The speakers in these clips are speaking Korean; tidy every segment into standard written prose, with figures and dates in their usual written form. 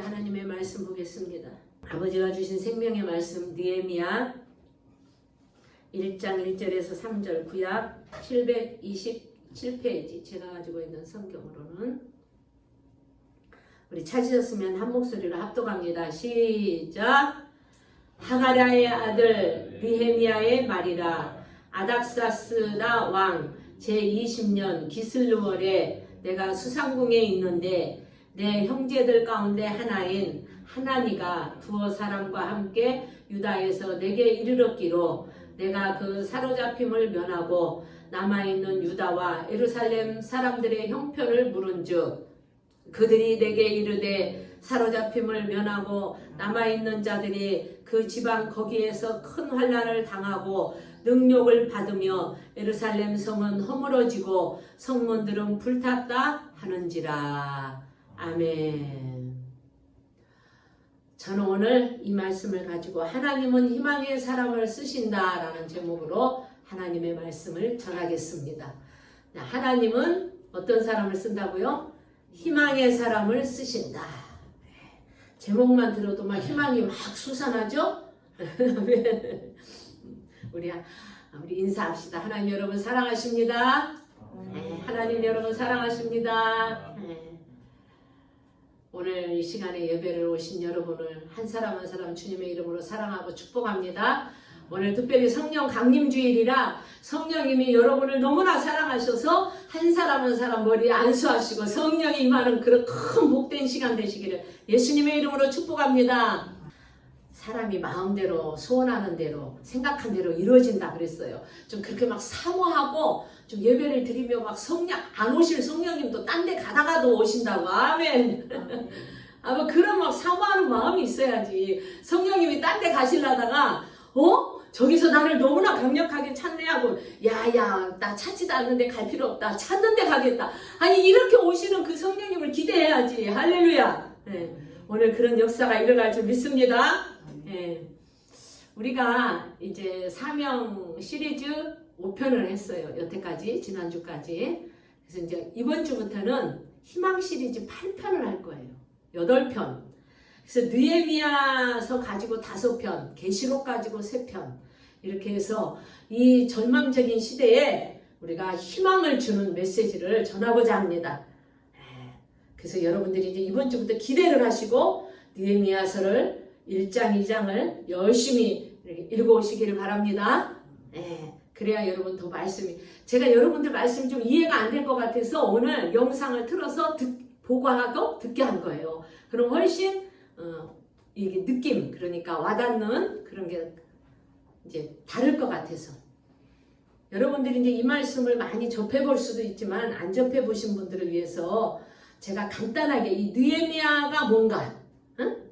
하나님의 말씀 보겠습니다. 아버지가 주신 생명의 말씀 느헤미야 1장 1절에서 3절 구약 727페이지 제가 가지고 있는 성경으로는 우리 찾으셨으면 한 목소리로 합독합니다. 시작! 하가랴의 아들 느헤미야의 말이라. 아닥사스다 왕 제20년 기슬루월에 내가 수상궁에 있는데 내 형제들 가운데 하나인 하나니가 두어 사람과 함께 유다에서 내게 이르렀기로 내가 그 사로잡힘을 면하고 남아있는 유다와 예루살렘 사람들의 형편을 물은즉 그들이 내게 이르되 사로잡힘을 면하고 남아있는 자들이 그 지방 거기에서 큰 환난을 당하고 능욕을 받으며 예루살렘 성은 허물어지고 성문들은 불탔다 하는지라. 아멘. 저는 오늘 이 말씀을 가지고 하나님은 희망의 사람을 쓰신다 라는 제목으로 하나님의 말씀을 전하겠습니다. 하나님은 어떤 사람을 쓴다고요? 희망의 사람을 쓰신다. 제목만 들어도 막 희망이 막 솟아나죠? 우리 인사합시다. 하나님 여러분 사랑하십니다. 하나님 여러분 사랑하십니다. 오늘 이 시간에 예배를 오신 여러분을 한 사람 한 사람 주님의 이름으로 사랑하고 축복합니다. 오늘 특별히 성령 강림주일이라 성령님이 여러분을 너무나 사랑하셔서 한 사람 한 사람 머리에 안수하시고 성령이 임하는 그런 큰 복된 시간 되시기를 예수님의 이름으로 축복합니다. 사람이 마음대로 소원하는 대로 생각한 대로 이루어진다 그랬어요. 좀 그렇게 막 사모하고 좀 예배를 드리며 막 성령 안 오실 성령님도 딴 데 가다가도 오신다고. 아멘. 아마 그런 막 사모하는 마음이 있어야지. 성령님이 딴 데 가시려다가 저기서 나를 너무나 강력하게 찾네 하고 야야 나 찾지도 않는데 갈 필요 없다. 찾는데 가겠다. 아니 이렇게 오시는 그 성령님을 기대해야지. 할렐루야. 네. 오늘 그런 역사가 일어날 줄 믿습니다. 네. 우리가 이제 사명 시리즈 5편을 했어요. 여태까지 지난주까지. 그래서 이제 이번 주부터는 희망 시리즈 8편을 할 거예요. 8편. 그래서 느헤미야서 가지고 5편, 계시록 가지고 3편 이렇게 해서 이 절망적인 시대에 우리가 희망을 주는 메시지를 전하고자 합니다. 그래서 여러분들이 이제 이번 주부터 기대를 하시고 느헤미야서를 1장, 2장을 열심히 읽어오시기를 바랍니다. 그래야 여러분 더 말씀이 제가 여러분들 말씀이 좀 이해가 안 될 것 같아서 오늘 영상을 틀어서 보고 하고 듣게 한 거예요. 그럼 훨씬 이게 느낌 그러니까 와닿는 그런 게 이제 다를 것 같아서 여러분들이 이제 이 말씀을 많이 접해볼 수도 있지만 안 접해보신 분들을 위해서 제가 간단하게 이 느헤미야가 뭔가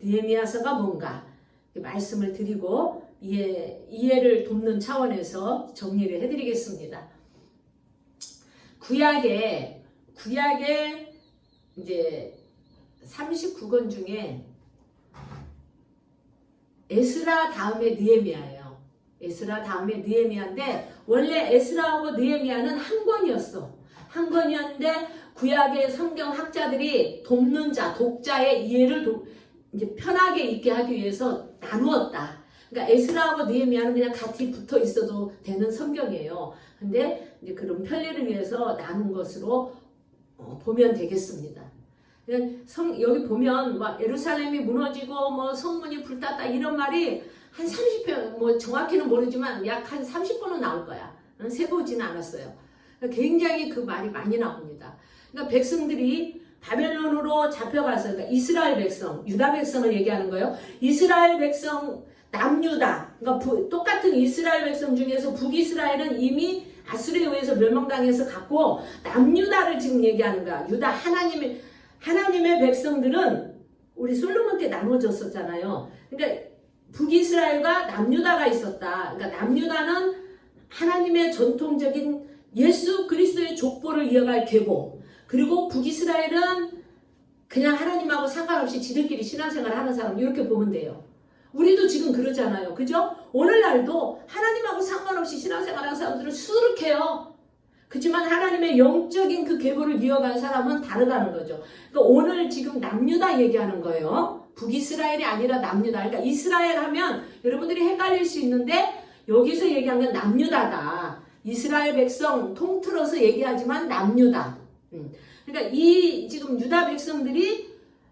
느헤미야서가 뭔가 말씀을 드리고 이해를 돕는 차원에서 정리를 해드리겠습니다. 구약에 이제 39권 중에 에스라 다음에 느헤미야예요. 에스라 다음에 느헤미야인데 원래 에스라하고 느헤미야는 한 권이었어. 한 권이었는데 구약의 성경 학자들이 돕는 자, 독자의 이해를 이제 편하게 있게 하기 위해서 나누었다. 그러니까 에스라하고 느헤미야는 그냥 같이 붙어 있어도 되는 성경이에요. 근데 이제 그런 편리를 위해서 나눈 것으로 보면 되겠습니다. 여기 보면 막 예루살렘이 무너지고 뭐 성문이 불탔다 이런 말이 한 30편 뭐 정확히는 모르지만 약 한 30번은 나올 거야. 세보지는 않았어요. 굉장히 그 말이 많이 나옵니다. 그러니까 백성들이 바벨론으로 잡혀가서 그러니까 이스라엘 백성, 유다 백성을 얘기하는 거예요. 이스라엘 백성 남유다. 그러니까 똑같은 이스라엘 백성 중에서 북이스라엘은 이미 아수르에 의해서 멸망당해서 갔고 남유다를 지금 얘기하는 거야. 유다 하나님의 백성들은 우리 솔로몬 때 나눠졌었잖아요. 그러니까 북이스라엘과 남유다가 있었다. 그러니까 남유다는 하나님의 전통적인 예수 그리스도의 족보를 이어갈 계보. 그리고 북이스라엘은 그냥 하나님하고 상관없이 지들끼리 신앙생활 하는 사람 이렇게 보면 돼요. 우리도 지금 그러잖아요. 그죠? 오늘날도 하나님하고 상관없이 신앙생활 하는 사람들은 수두룩해요. 그렇지만 하나님의 영적인 그 계보를 이어간 사람은 다르다는 거죠. 그러니까 오늘 지금 남유다 얘기하는 거예요. 북이스라엘이 아니라 남유다. 그러니까 이스라엘 하면 여러분들이 헷갈릴 수 있는데 여기서 얘기한 건 남유다다. 이스라엘 백성 통틀어서 얘기하지만 남유다. 그러니까 이 지금 유다 백성들이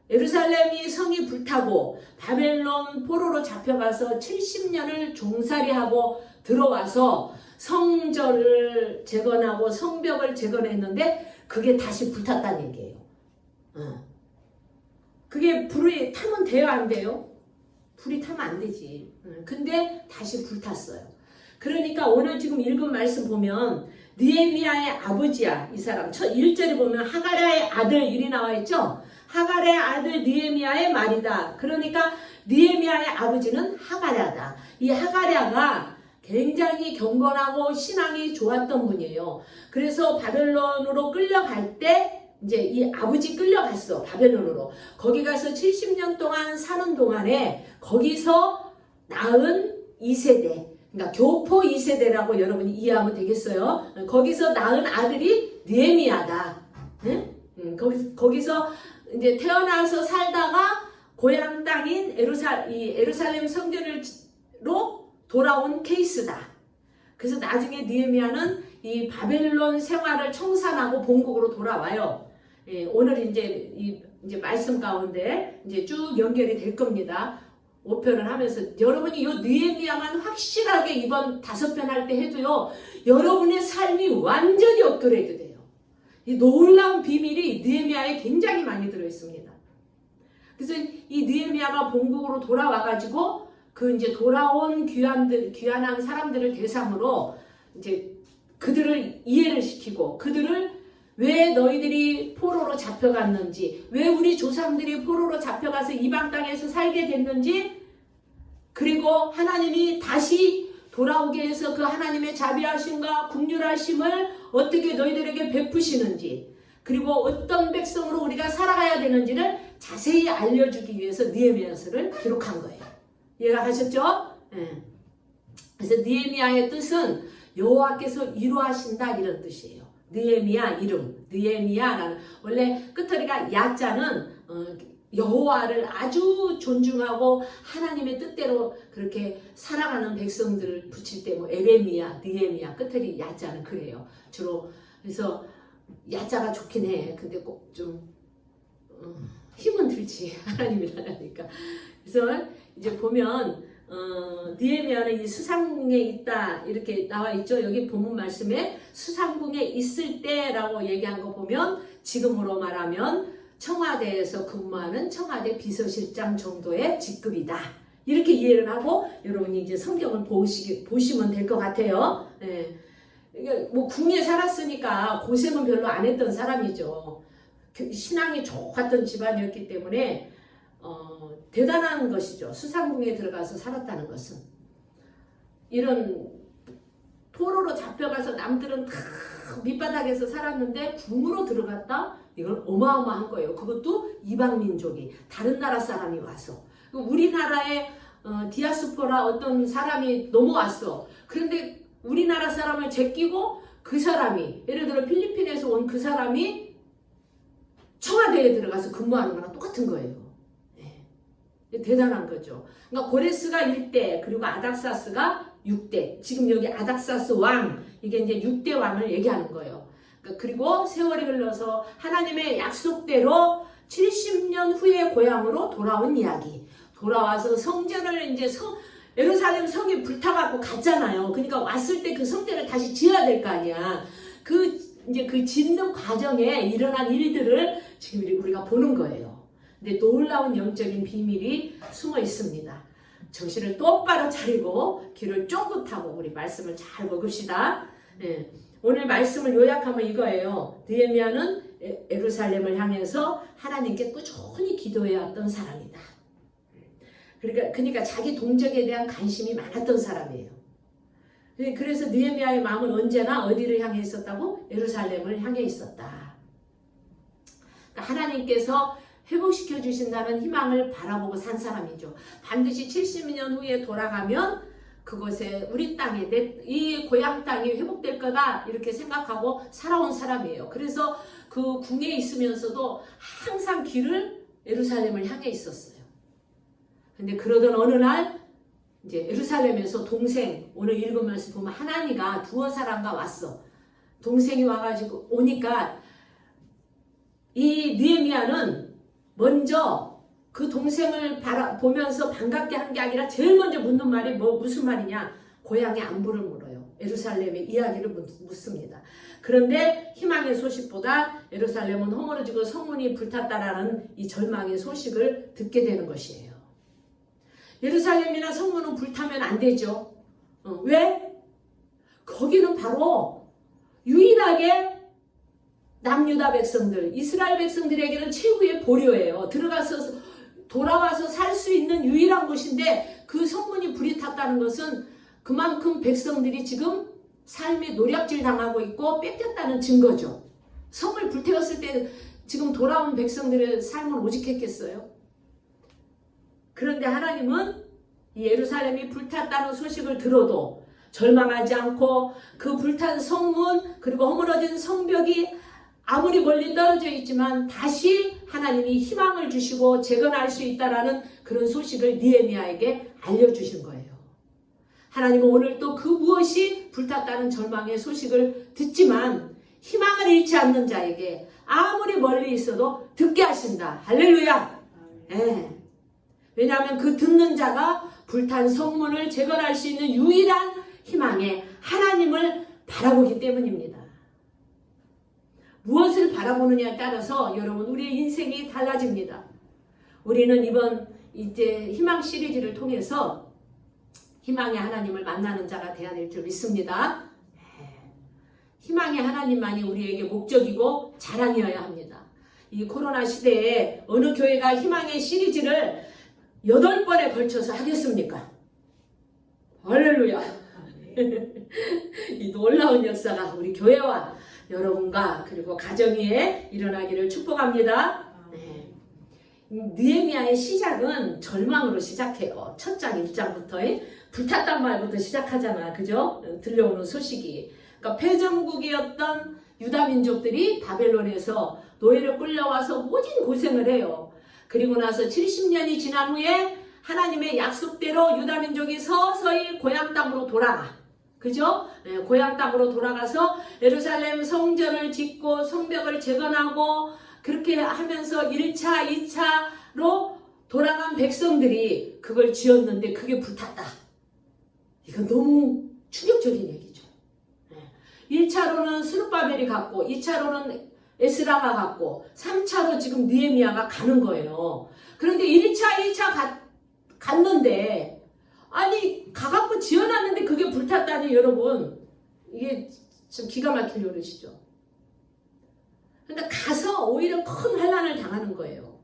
예루살렘이 성이 불타고 바벨론 포로로 잡혀가서 70년을 종살이하고 들어와서 성전을 재건하고 성벽을 재건했는데 그게 다시 불탔다는 얘기예요. 그게 불이 타면 돼요, 안 돼요? 불이 타면 안 되지. 근데 다시 불탔어요. 그러니까 오늘 지금 읽은 말씀 보면 느헤미야의 아버지야, 이 사람. 1절에 보면 하갈야의 아들 일이 나와 있죠? 하갈의 아들 느헤미야의 말이다. 그러니까 느헤미야의 아버지는 하갈야다. 이 하갈야가 굉장히 경건하고 신앙이 좋았던 분이에요. 그래서 바벨론으로 끌려갈 때 이제 이 아버지 끌려갔어. 바벨론으로. 거기 가서 70년 동안 사는 동안에 거기서 낳은 2세대. 그러니까 교포 2세대라고 여러분이 이해하면 되겠어요. 거기서 낳은 아들이 느헤미야다. 응? 거기서 이제 태어나서 살다가 고향 땅인 예루살렘 성전으로 돌아온 케이스다. 그래서 나중에 느헤미야는 이 바벨론 생활을 청산하고 본국으로 돌아와요. 예, 오늘 이제 말씀 가운데 이제 쭉 연결이 될 겁니다. 5편을 하면서 여러분이 이 느헤미야만 확실하게 이번 5편 할 때 해도요, 여러분의 삶이 완전히 업그레이드 돼요. 이 놀라운 비밀이 느헤미야에 굉장히 많이 들어 있습니다. 그래서 이 느헤미야가 본국으로 돌아와가지고 그 이제 돌아온 귀환한 사람들을 대상으로 이제 그들을 이해를 시키고 그들을 왜 너희들이 포로로 잡혀갔는지, 왜 우리 조상들이 포로로 잡혀가서 이방 땅에서 살게 됐는지, 그리고 하나님이 다시 돌아오게 해서 그 하나님의 자비하심과 긍휼하심을 어떻게 너희들에게 베푸시는지, 그리고 어떤 백성으로 우리가 살아가야 되는지를 자세히 알려주기 위해서 느헤미야서를 기록한 거예요. 이해가 가셨죠? 네. 그래서 느헤미야의 뜻은 여호와께서 이루하신다 이런 뜻이에요. 느헤미야 이름, 느헤미야라는, 원래 끝허리가 야자는 여호와를 아주 존중하고 하나님의 뜻대로 그렇게 살아가는 백성들을 붙일 때 뭐 에레미야, 느헤미야, 끝허리 야자는 그래요. 주로. 그래서 야자가 좋긴 해. 근데 꼭 좀 힘은 들지. 하나님이 나라니까. 그래서 이제 보면 느헤미야는 이 수상궁에 있다 이렇게 나와 있죠. 여기 본문 말씀에 수상궁에 있을 때라고 얘기한 거 보면 지금으로 말하면 청와대에서 근무하는 청와대 비서실장 정도의 직급이다. 이렇게 이해를 하고 여러분이 이제 성경을 보시면 될 것 같아요. 네. 뭐 궁에 살았으니까 고생은 별로 안 했던 사람이죠. 신앙이 좋았던 집안이었기 때문에 대단한 것이죠. 수상궁에 들어가서 살았다는 것은. 이런 포로로 잡혀가서 남들은 다 밑바닥에서 살았는데 궁으로 들어갔다? 이건 어마어마한 거예요. 그것도 이방민족이, 다른 나라 사람이 와서. 우리나라에 디아스포라 어떤 사람이 넘어왔어. 그런데 우리나라 사람을 제끼고 그 사람이, 예를 들어 필리핀에서 온 그 사람이 청와대에 들어가서 근무하는 거랑 똑같은 거예요. 대단한 거죠. 그러니까 고레스가 1대, 그리고 아닥사스가 6대. 지금 여기 아닥사스 왕, 이게 이제 6대 왕을 얘기하는 거예요. 그리고 세월이 흘러서 하나님의 약속대로 70년 후에 고향으로 돌아온 이야기. 돌아와서 성전을 이제 예루살렘 성이 불타갖고 갔잖아요. 그러니까 왔을 때 그 성전을 다시 지어야 될 거 아니야. 이제 그 짓는 과정에 일어난 일들을 지금 우리가 보는 거예요. 근데 놀라운 영적인 비밀이 숨어 있습니다. 정신을 똑바로 차리고 귀를 쫑긋하고 우리 말씀을 잘 먹읍시다. 네. 오늘 말씀을 요약하면 이거예요. 느헤미야는 예루살렘을 향해서 하나님께 꾸준히 기도해왔던 사람이다. 그러니까 자기 동족에 대한 관심이 많았던 사람이에요. 그래서 느헤미야의 마음은 언제나 어디를 향해 있었다고? 예루살렘을 향해 있었다. 그러니까 하나님께서 회복시켜 주신다는 희망을 바라보고 산 사람이죠. 반드시 70년 후에 돌아가면 그곳에 우리 땅에 이 고향 땅이 회복될 거다 이렇게 생각하고 살아온 사람이에요. 그래서 그 궁에 있으면서도 항상 길을 예루살렘을 향해 있었어요. 근데 그러던 어느 날 이제 예루살렘에서 동생, 오늘 읽은 말씀 보면 하나니가 두어 사람과 왔어. 동생이 와가지고 오니까 이 느헤미야는 먼저 그 동생을 보면서 반갑게 한 게 아니라 제일 먼저 묻는 말이 무슨 말이냐? 고향의 안부를 물어요. 예루살렘의 이야기를 묻습니다. 그런데 희망의 소식보다 예루살렘은 허물어지고 성문이 불탔다라는 이 절망의 소식을 듣게 되는 것이에요. 예루살렘이나 성문은 불타면 안 되죠. 왜? 거기는 바로 유일하게 남유다 백성들, 이스라엘 백성들에게는 최후의 보료예요. 돌아와서 살 수 있는 유일한 곳인데 그 성문이 불이 탔다는 것은 그만큼 백성들이 지금 삶의 노략질 당하고 있고 뺏겼다는 증거죠. 성을 불태웠을 때 지금 돌아온 백성들의 삶은 오직했겠어요? 그런데 하나님은 이 예루살렘이 불탔다는 소식을 들어도 절망하지 않고 그 불탄 성문 그리고 허물어진 성벽이 아무리 멀리 떨어져 있지만 다시 하나님이 희망을 주시고 재건할 수 있다라는 그런 소식을 느헤미야에게 알려주신 거예요. 하나님은 오늘 또 그 무엇이 불탔다는 절망의 소식을 듣지만 희망을 잃지 않는 자에게 아무리 멀리 있어도 듣게 하신다. 할렐루야. 네. 왜냐하면 그 듣는 자가 불탄 성문을 재건할 수 있는 유일한 희망의 하나님을 바라보기 때문입니다. 무엇을 바라보느냐에 따라서 여러분 우리의 인생이 달라집니다. 우리는 이번 이제 희망 시리즈를 통해서 희망의 하나님을 만나는 자가 되어야 될 줄 믿습니다. 희망의 하나님만이 우리에게 목적이고 자랑이어야 합니다. 이 코로나 시대에 어느 교회가 희망의 시리즈를 8번에 걸쳐서 하겠습니까? 할렐루야. 이 놀라운 역사가 우리 교회와 여러분과 그리고 가정 위에 일어나기를 축복합니다. 네. 느헤미야의 시작은 절망으로 시작해요. 첫 장 1장부터 불탔단 말부터 시작하잖아. 그죠? 들려오는 소식이. 그러니까 패전국이었던 유다 민족들이 바벨론에서 노예로 끌려와서 모진 고생을 해요. 그리고 나서 70년이 지난 후에 하나님의 약속대로 유다 민족이 서서히 고향 땅으로 돌아가. 그죠? 네, 고향 땅으로 돌아가서 예루살렘 성전을 짓고 성벽을 재건하고 그렇게 하면서 1차, 2차로 돌아간 백성들이 그걸 지었는데 그게 불탔다. 이건 너무 충격적인 얘기죠. 네. 1차로는 스룹바벨이 갔고 2차로는 에스라가 갔고 3차로 지금 느헤미야가 가는 거예요. 그런데 1차, 2차 갔는데 아니 가갖고 지어놨는데 그게 불탔다니 여러분 이게 좀 기가 막힐 노릇이죠. 그러니까 가서 오히려 큰 환난을 당하는 거예요.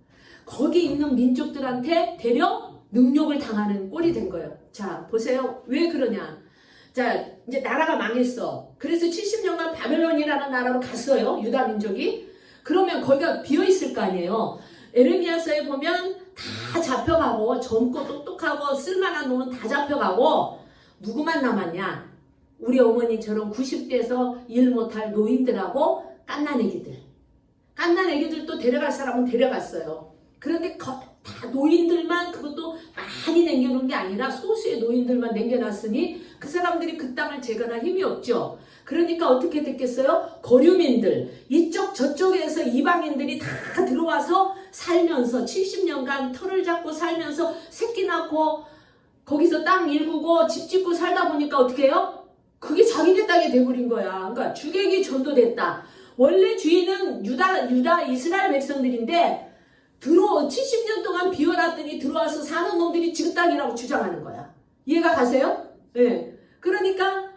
거기 있는 민족들한테 대려 능욕을 당하는 꼴이 된 거예요. 자 보세요. 왜 그러냐. 자 이제 나라가 망했어. 그래서 70년간 바벨론이라는 나라로 갔어요. 유다 민족이. 그러면 거기가 비어있을 거 아니에요. 에레미야서에 보면 다 잡혀가고 젊고 똑똑하고 쓸만한 놈은 다 잡혀가고 누구만 남았냐. 우리 어머니처럼 90대에서 일 못할 노인들하고 갓난애기들. 갓난애기들도 데려갈 사람은 데려갔어요. 그런데 다 노인들만 그것도 많이 남겨놓은 게 아니라 소수의 노인들만 남겨놨으니 그 사람들이 그 땅을 재건할 힘이 없죠. 그러니까 어떻게 됐겠어요? 거류민들, 이쪽 저쪽에서 이방인들이 다 들어와서 살면서 70년간 털을 잡고 살면서 새끼 낳고 거기서 땅 일구고 집 짓고 살다 보니까 어떻게 해요? 그게 자기네 땅이 돼버린 거야. 그러니까 주객이 전도됐다. 원래 주인은 유다 이스라엘 백성들인데 70년 동안 비워놨더니 들어와서 사는 놈들이 지그 땅이라고 주장하는 거야. 이해가 가세요? 네. 그러니까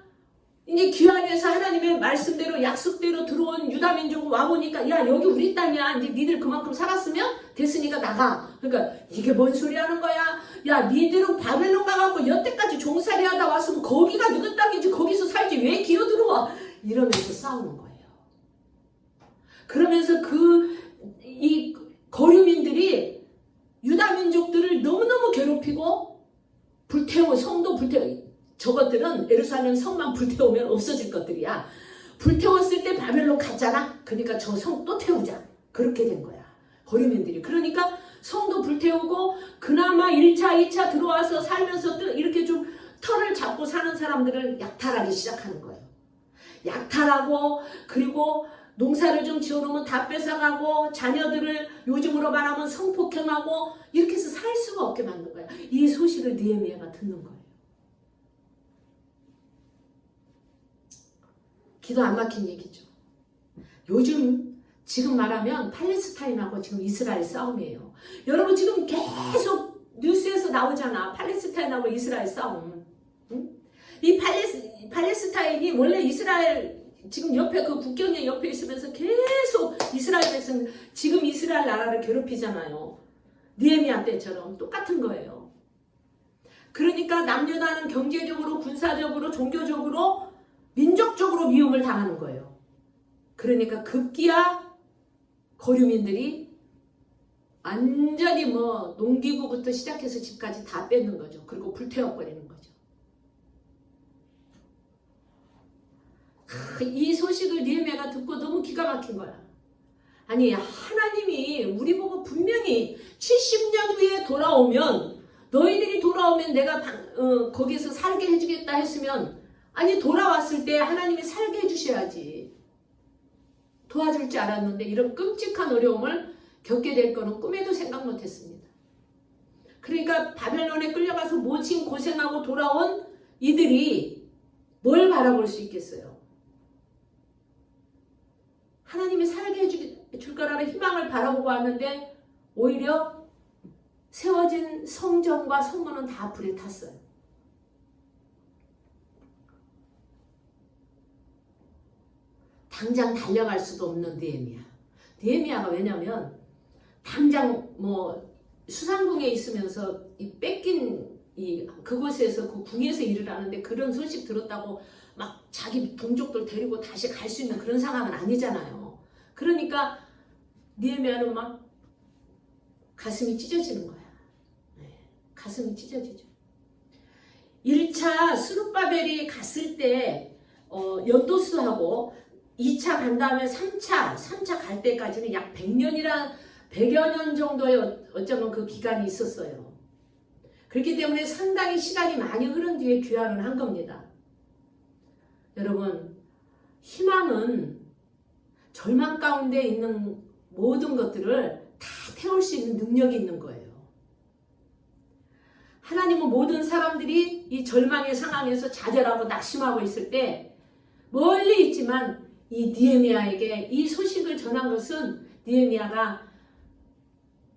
이제 귀환에서 하나님의 말씀대로 약속대로 들어온 유다 민족은 와보니까 야 여기 우리 땅이야. 이제 니들 그만큼 살았으면 됐으니까 나가. 그러니까 이게 뭔 소리 하는 거야. 야 니들은 바벨론 가갖고 여태까지 종살이 하다 왔으면 거기가 누구 땅이지 거기서 살지 왜 기어들어와. 이러면서 싸우는 거예요. 그러면서 이 거류민들이 유다 민족들을 너무너무 괴롭히고 성도 불태워 예루살렘 성만 불태우면 없어질 것들이야. 불태웠을 때 바벨론 갔잖아. 그러니까 저 성 또 태우자. 그렇게 된 거야. 거류민들이. 그러니까 성도 불태우고 그나마 1차, 2차 들어와서 살면서 이렇게 좀 털을 잡고 사는 사람들을 약탈하기 시작하는 거예요. 약탈하고 그리고 농사를 좀 지어놓으면 다 뺏어가고 자녀들을 요즘으로 말하면 성폭행하고 이렇게 해서 살 수가 없게 만든 거예요. 이 소식을 느헤미야가 듣는 거예요. 기도 안 막힌 얘기죠. 요즘 지금 말하면 팔레스타인하고 지금 이스라엘 싸움이에요. 여러분 지금 계속 뉴스에서 나오잖아. 팔레스타인하고 이스라엘 싸움. 응? 이 팔레스타인이 원래 이스라엘 지금 옆에 그 국경의 옆에 있으면서 계속 이스라엘 백성 지금 이스라엘 나라를 괴롭히잖아요. 느헤미야 때처럼 똑같은 거예요. 그러니까 남녀나는 경제적으로 군사적으로 종교적으로 민족적으로 미움을 당하는 거예요. 그러니까 급기야 거류민들이 완전히 뭐 농기구부터 시작해서 집까지 다 뺏는 거죠. 그리고 불태워버리는 거죠. 이 소식을 느헤미야가 듣고 너무 기가 막힌 거야. 아니 하나님이 우리 보고 분명히 70년 후에 돌아오면 너희들이 돌아오면 내가 거기서 살게 해주겠다 했으면 아니 돌아왔을 때 하나님이 살게 해주셔야지. 도와줄 줄 알았는데 이런 끔찍한 어려움을 겪게 될 거는 꿈에도 생각 못했습니다. 그러니까 바벨론에 끌려가서 모진 고생하고 돌아온 이들이 뭘 바라볼 수 있겠어요? 하나님이 살게 해줄 거라는 희망을 바라보고 왔는데 오히려 세워진 성전과 성문은 다 불에 탔어요. 당장 달려갈 수도 없는 느헤미야. 느헤미야가 왜냐면 당장 뭐 수상궁에 있으면서 이 뺏긴 그곳에서 그 궁에서 일을 하는데 그런 소식 들었다고 막 자기 동족들 데리고 다시 갈 수 있는 그런 상황은 아니잖아요. 그러니까 느헤미야는 막 가슴이 찢어지는 거야. 네, 가슴이 찢어지죠. 1차 스룹바벨이 갔을 때 연도수하고 2차 간 다음에 3차 갈 때까지는 약 100여 년 정도의 어쩌면 그 기간이 있었어요. 그렇기 때문에 상당히 시간이 많이 흐른 뒤에 귀환을 한 겁니다. 여러분, 희망은 절망 가운데 있는 모든 것들을 다 태울 수 있는 능력이 있는 거예요. 하나님은 모든 사람들이 이 절망의 상황에서 좌절하고 낙심하고 있을 때 멀리 있지만 이 느헤미야에게 이 소식을 전한 것은 느헤미야가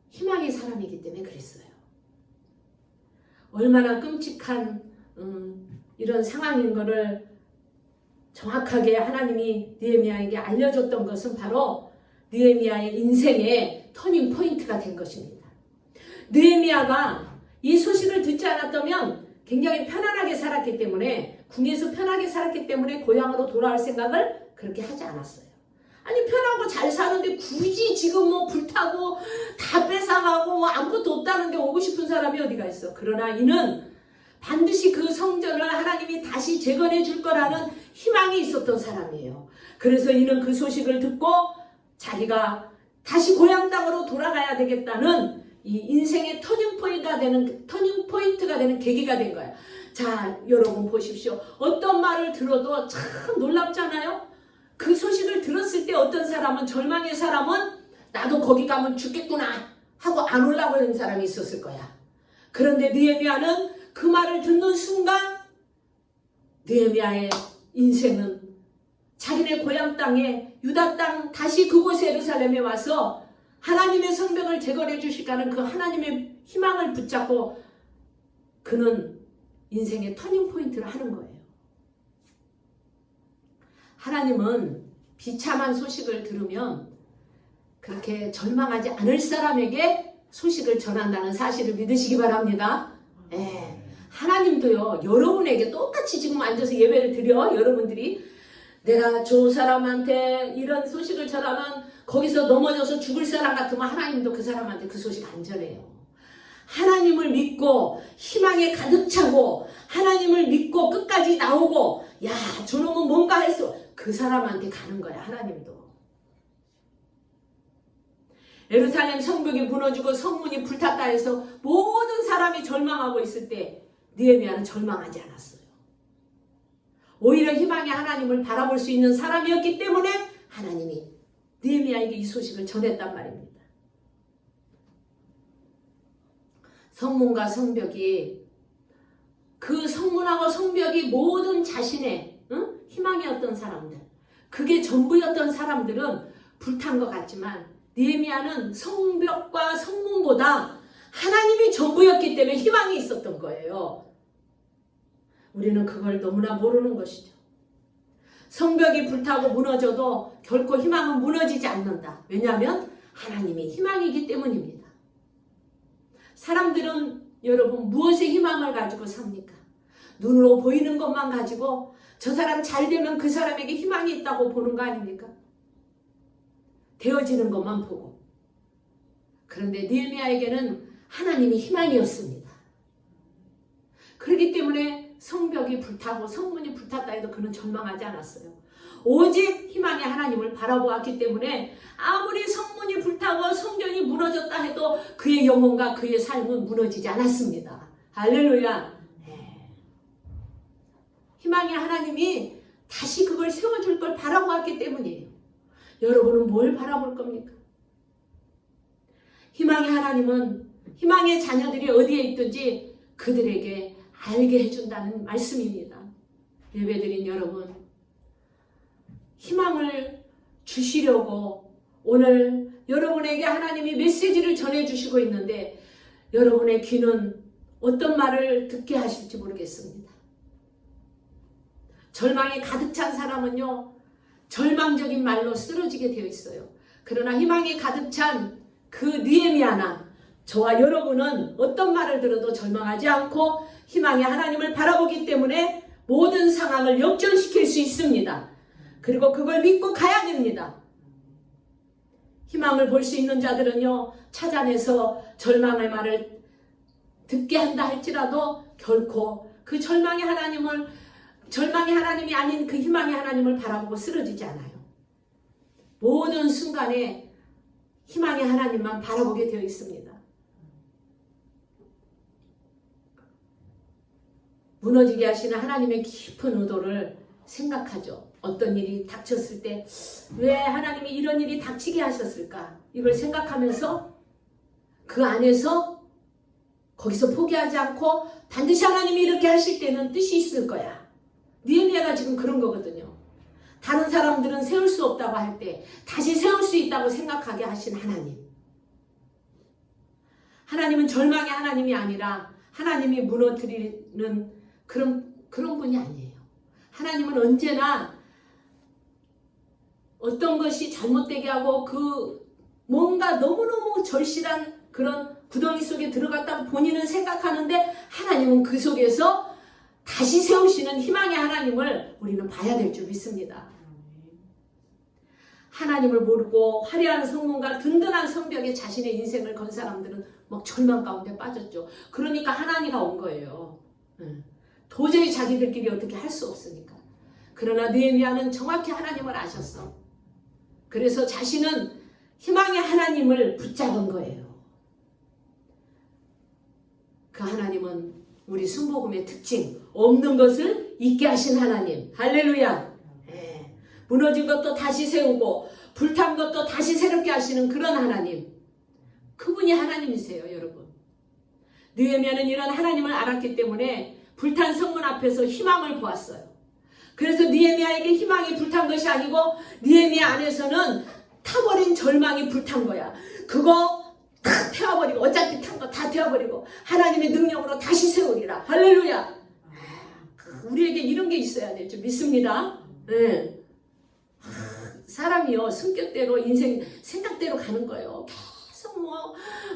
희망의 사람이기 때문에 그랬어요. 얼마나 끔찍한 이런 상황인 것을 정확하게 하나님이 느헤미야에게 알려줬던 것은 바로 느헤미야의 인생의 터닝 포인트가 된 것입니다. 느헤미야가 이 소식을 듣지 않았다면 굉장히 편안하게 살았기 때문에 궁에서 편하게 살았기 때문에 고향으로 돌아올 생각을 그렇게 하지 않았어요. 아니 편하고 잘 사는데 굳이 지금 뭐 불타고 다 뺏어가고 뭐 아무것도 없다는데 오고 싶은 사람이 어디가 있어. 그러나 이는 반드시 그 성전을 하나님이 다시 재건해 줄 거라는 희망이 있었던 사람이에요. 그래서 이는 그 소식을 듣고 자기가 다시 고향 땅으로 돌아가야 되겠다는 이 인생의 터닝 포인트가 되는 계기가 된 거예요. 자, 여러분 보십시오. 어떤 말을 들어도 참 놀랍잖아요. 그 소식을 들었을 때 어떤 사람은 절망의 사람은 나도 거기 가면 죽겠구나 하고 안 올라오는 사람이 있었을 거야. 그런데 느헤미야는 그 말을 듣는 순간 느헤미야의 인생은 자기네 고향 땅에 유다 땅 다시 그곳에 예루살렘에 와서 하나님의 성벽을 재건해 주실까는 그 하나님의 희망을 붙잡고 그는 인생의 터닝 포인트를 하는 거예요. 하나님은 비참한 소식을 들으면 그렇게 절망하지 않을 사람에게 소식을 전한다는 사실을 믿으시기 바랍니다. 예. 하나님도요, 여러분에게 똑같이 지금 앉아서 예배를 드려, 여러분들이 내가 저 사람한테 이런 소식을 전하면 거기서 넘어져서 죽을 사람 같으면 하나님도 그 사람한테 그 소식 안 전해요. 하나님을 믿고 희망에 가득 차고 하나님을 믿고 끝까지 나오고 야 저놈은 뭔가 했어. 그 사람한테 가는 거야 하나님도. 예루살렘 성벽이 무너지고 성문이 불탔다 해서 모든 사람이 절망하고 있을 때 느헤미야는 절망하지 않았어요. 오히려 희망의 하나님을 바라볼 수 있는 사람이었기 때문에 하나님이 느헤미야에게 이 소식을 전했단 말입니다. 성문과 성벽이 그 성문하고 성벽이 모든 자신의 희망이었던 사람들, 그게 전부였던 사람들은 불탄 것 같지만 느헤미야는 성벽과 성문보다 하나님이 전부였기 때문에 희망이 있었던 거예요. 우리는 그걸 너무나 모르는 것이죠. 성벽이 불타고 무너져도 결코 희망은 무너지지 않는다. 왜냐하면 하나님이 희망이기 때문입니다. 사람들은 여러분 무엇에 희망을 가지고 삽니까? 눈으로 보이는 것만 가지고 저 사람 잘 되면 그 사람에게 희망이 있다고 보는 거 아닙니까? 되어지는 것만 보고. 그런데 느헤미야에게는 하나님이 희망이었습니다. 그렇기 때문에 성벽이 불타고 성문이 불탔다 해도 그는 절망하지 않았어요. 오직 희망의 하나님을 바라보았기 때문에 아무리 성문이 불타고 성전이 무너졌다 해도 그의 영혼과 그의 삶은 무너지지 않았습니다. 할렐루야. 희망의 하나님이 다시 그걸 세워줄 걸 바라보았기 때문이에요. 여러분은 뭘 바라볼 겁니까? 희망의 하나님은 희망의 자녀들이 어디에 있든지 그들에게 알게 해준다는 말씀입니다. 예배드린 여러분, 희망을 주시려고 오늘 여러분에게 하나님이 메시지를 전해주시고 있는데 여러분의 귀는 어떤 말을 듣게 하실지 모르겠습니다. 절망에 가득 찬 사람은요, 절망적인 말로 쓰러지게 되어 있어요. 그러나 희망에 가득 찬 그 느헤미야나 저와 여러분은 어떤 말을 들어도 절망하지 않고 희망의 하나님을 바라보기 때문에 모든 상황을 역전시킬 수 있습니다. 그리고 그걸 믿고 가야 됩니다. 희망을 볼 수 있는 자들은요, 찾아내서 절망의 말을 듣게 한다 할지라도 결코 그 절망의 하나님이 아닌 그 희망의 하나님을 바라보고 쓰러지지 않아요. 모든 순간에 희망의 하나님만 바라보게 되어 있습니다. 무너지게 하시는 하나님의 깊은 의도를 생각하죠. 어떤 일이 닥쳤을 때 왜 하나님이 이런 일이 닥치게 하셨을까? 이걸 생각하면서 그 안에서 거기서 포기하지 않고 반드시 하나님이 이렇게 하실 때는 뜻이 있을 거야. 느헤미야가 지금 그런 거거든요. 다른 사람들은 세울 수 없다고 할 때 다시 세울 수 있다고 생각하게 하신 하나님. 하나님은 절망의 하나님이 아니라 하나님이 무너뜨리는 그런 분이 아니에요. 하나님은 언제나 어떤 것이 잘못되게 하고 그 뭔가 너무너무 절실한 그런 구덩이 속에 들어갔다고 본인은 생각하는데 하나님은 그 속에서 다시 세우시는 희망의 하나님을 우리는 봐야 될 줄 믿습니다. 하나님을 모르고 화려한 성문과 든든한 성벽에 자신의 인생을 건 사람들은 막 절망 가운데 빠졌죠. 그러니까 하나님이 온 거예요. 도저히 자기들끼리 어떻게 할 수 없으니까. 그러나 느헤미야는 정확히 하나님을 아셨어. 그래서 자신은 희망의 하나님을 붙잡은 거예요. 그 하나님은 우리 순복음의 특징, 없는 것을 있게 하신 하나님. 할렐루야. 무너진 것도 다시 세우고 불탄 것도 다시 새롭게 하시는 그런 하나님. 그분이 하나님이세요, 여러분. 느헤미야는 이런 하나님을 알았기 때문에 불탄 성문 앞에서 희망을 보았어요. 그래서 느헤미야에게 희망이 불탄 것이 아니고 느헤미야 안에서는 타버린 절망이 불탄 거야. 그거 다 태워버리고 어차피 탄 거 다 태워버리고 하나님의 능력으로 다시 세우리라. 할렐루야. 우리에게 이런 게 있어야 될 줄 믿습니다. 네. 사람이요 성격대로 인생 생각대로 가는 거예요. 계속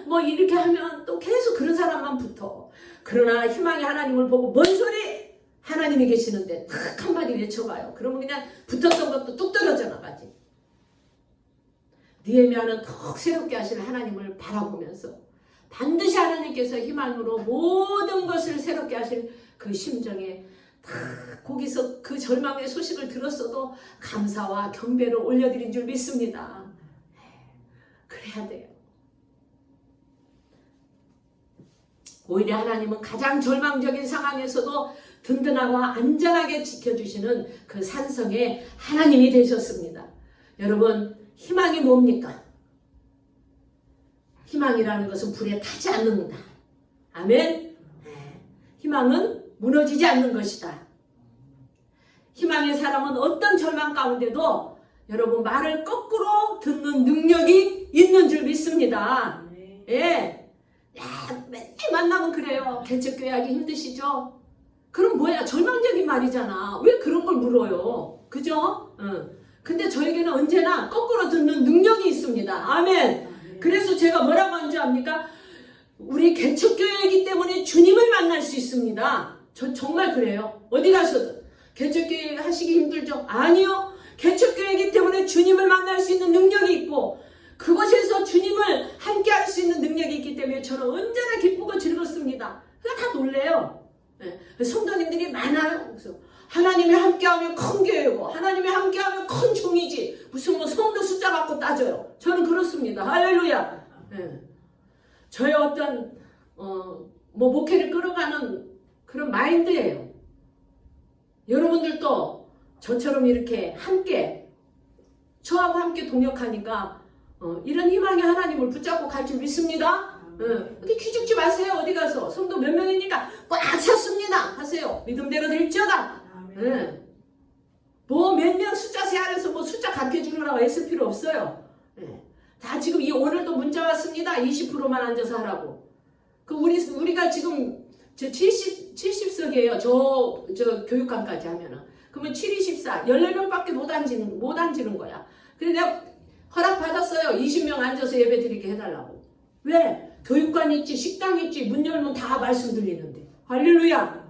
뭐 이렇게 하면 또 계속 그런 사람만 붙어. 그러나 희망의 하나님을 보고 뭔 소리? 하나님이 계시는데 탁 한마디 외쳐봐요. 그러면 그냥 붙었던 것도 뚝 떨어져 나가지. 느헤미야는 더 새롭게 하시는 하나님을 바라보면서 반드시 하나님께서 희망으로 모든 것을 새롭게 하실 그 심정에 다 거기서 그 절망의 소식을 들었어도 감사와 경배를 올려드린 줄 믿습니다. 그래야 돼요. 오히려 하나님은 가장 절망적인 상황에서도 든든하고 안전하게 지켜주시는 그 산성의 하나님이 되셨습니다. 여러분, 희망이 뭡니까? 희망이라는 것은 불에 타지 않는다. 아멘. 희망은 무너지지 않는 것이다. 희망의 사람은 어떤 절망 가운데도 여러분 말을 거꾸로 듣는 능력이 있는 줄 믿습니다. 예. 야, 맨날 만나면 그래요. 개척교회 하기 힘드시죠? 그럼 뭐야? 절망적인 말이잖아. 왜 그런 걸 물어요? 그죠? 근데 저에게는 언제나 거꾸로 듣는 능력이 있습니다. 아멘. 그래서 제가 뭐라고 하는 줄 압니까? 우리 개척교회이기 때문에 주님을 만날 수 있습니다. 저 정말 그래요. 어디 가셔도 개척교회 하시기 힘들죠? 아니요. 개척교회이기 때문에 주님을 만날 수 있는 능력이 있고 그곳에서 주님을 함께 할 수 있는 능력이 있기 때문에 저는 언제나 기쁘고 즐겁습니다. 그러니까 다 놀래요. 네. 성도님들이 많아요. 그래서 하나님이 함께하면 큰 교회고 하나님이 함께하면 큰 종이지 무슨 뭐 성도 숫자 갖고 따져요. 저는 그렇습니다. 할렐루야. 네. 저의 어떤 목회를 끌어가는 그런 마인드예요. 여러분들도 저처럼 이렇게 함께 저하고 함께 동역하니까 이런 희망의 하나님을 붙잡고 갈 줄 믿습니다. 어디 기죽지 마세요. 어디 가서 성도 몇 명이니까 꽉 찼습니다 하세요. 믿음대로 될지어다. 뭐 몇 명 숫자 세안해서 뭐 숫자 가르쳐주느라고 애쓸 필요 없어요. 다 지금 오늘도 문자 왔습니다. 20%만 앉아서 하라고. 그 우리가 지금 저 70석이에요. 저 교육감까지 하면은. 그러면 7, 24, 14명밖에 못 앉는 거야. 그래서 내가 허락받았어요. 20명 앉아서 예배 드리게 해달라고. 왜? 교육관 있지, 식당 있지, 문 열면 다 말씀 들리는데. 할렐루야.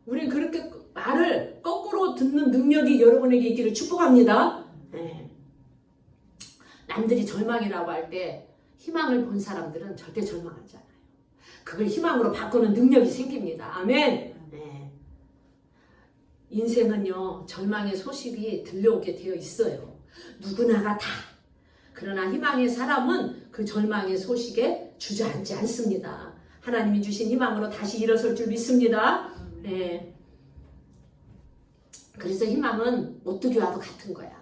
우린 그렇게 말을 거꾸로 듣는 능력이 여러분에게 있기를 축복합니다. 남들이 절망이라고 할 때 희망을 본 사람들은 절대 절망하지 않아요. 그걸 희망으로 바꾸는 능력이 생깁니다. 아멘. 인생은요, 절망의 소식이 들려오게 되어 있어요. 누구나가 다. 그러나 희망의 사람은 그 절망의 소식에 주저앉지 않습니다. 하나님이 주신 희망으로 다시 일어설 줄 믿습니다. 그래서 희망은 오뚜기와도 같은 거야.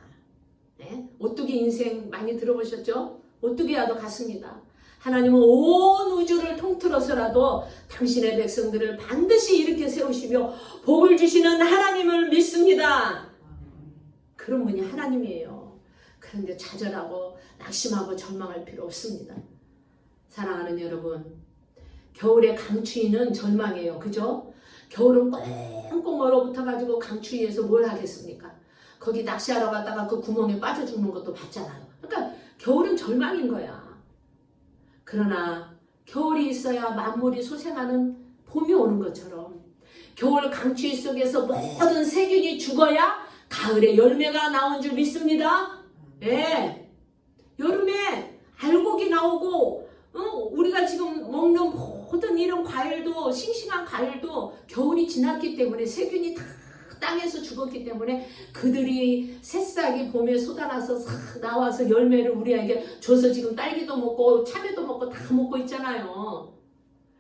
오뚜기 인생 많이 들어보셨죠? 오뚜기와도 같습니다. 하나님은 온 우주를 통틀어서라도 당신의 백성들을 반드시 일으켜 세우시며 복을 주시는 하나님을 믿습니다. 그런 분이 하나님이에요. 그런데 좌절하고 낙심하고 절망할 필요 없습니다. 사랑하는 여러분, 겨울의 강추위는 절망이에요. 그죠? 겨울은 꽁꽁 얼어붙어가지고 강추위에서 뭘 하겠습니까? 거기 낚시하러 갔다가 그 구멍에 빠져 죽는 것도 봤잖아요. 그러니까 겨울은 절망인 거야. 그러나 겨울이 있어야 만물이 소생하는 봄이 오는 것처럼 겨울 강추위 속에서 모든 세균이 죽어야 가을에 열매가 나온 줄 믿습니다. 여름에 알곡이 나오고 우리가 지금 먹는 모든 이런 과일도 싱싱한 과일도 겨울이 지났기 때문에 세균이 다 땅에서 죽었기 때문에 그들이 새싹이 봄에 쏟아나서 싹 나와서 열매를 우리에게 줘서 지금 딸기도 먹고 참외도 먹고 다 먹고 있잖아요.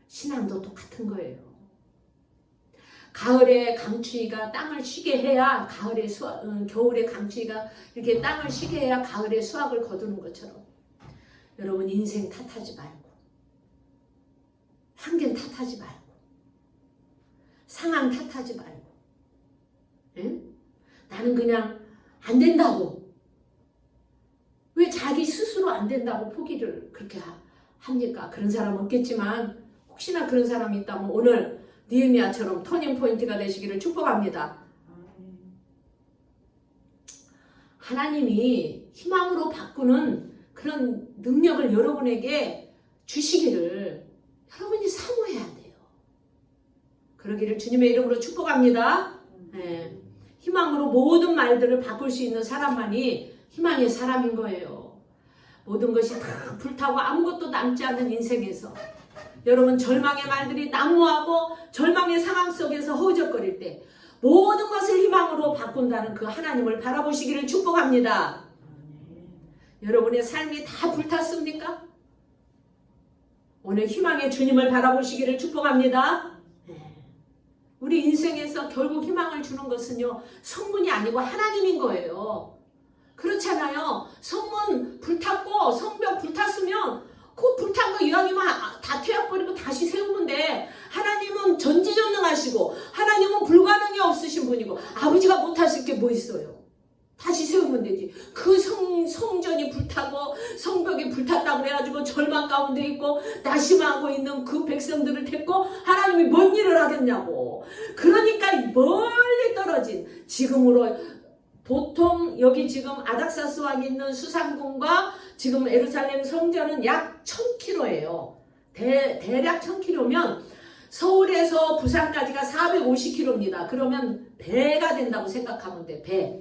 신앙도 똑같은 거예요. 가을에 강추위가 땅을 쉬게 해야 겨울에 강추위가 이렇게 땅을 쉬게 해야 가을에 수확을 거두는 것처럼 여러분 인생 탓하지 말고 환경 탓하지 말고 상황 탓하지 말고 나는 그냥 안 된다고 왜 자기 스스로 안 된다고 포기를 그렇게 합니까? 그런 사람 없겠지만 혹시나 그런 사람이 있다면 오늘 느헤미야처럼 터닝포인트가 되시기를 축복합니다. 하나님이 희망으로 바꾸는 그런 능력을 여러분에게 주시기를 여러분이 사모해야 돼요. 그러기를 주님의 이름으로 축복합니다. 희망으로 모든 말들을 바꿀 수 있는 사람만이 희망의 사람인 거예요. 모든 것이 다 불타고 아무것도 남지 않는 인생에서 여러분 절망의 말들이 난무하고 절망의 상황 속에서 허우적거릴 때 모든 것을 희망으로 바꾼다는 그 하나님을 바라보시기를 축복합니다. 여러분의 삶이 다 불탔습니까? 오늘 희망의 주님을 바라보시기를 축복합니다. 우리 인생에서 결국 희망을 주는 것은요, 성문이 아니고 하나님인 거예요. 그렇잖아요. 성문 불탔고 성벽 불탔으면 그 불탄 거 이왕이면 다 퇴합버리고 다시 세우면 돼. 하나님은 전지전능하시고 하나님은 불가능이 없으신 분이고 아버지가 못하실 게 뭐 있어요. 다시 세우면 되지. 그 성전이 불타고 성벽이 불탔다고 그래가지고 절망 가운데 있고 낙심하고 있는 그 백성들을 데리고 하나님이 뭔 일을 하겠냐고. 그러니까 멀리 떨어진 지금으로 보통 여기 지금 아닥사스왕이 있는 수상궁과 지금 예루살렘 성전은 약 1000km예요. 대략 1000km면 서울에서 부산까지가 450km입니다. 그러면 배가 된다고 생각하면 돼. 배.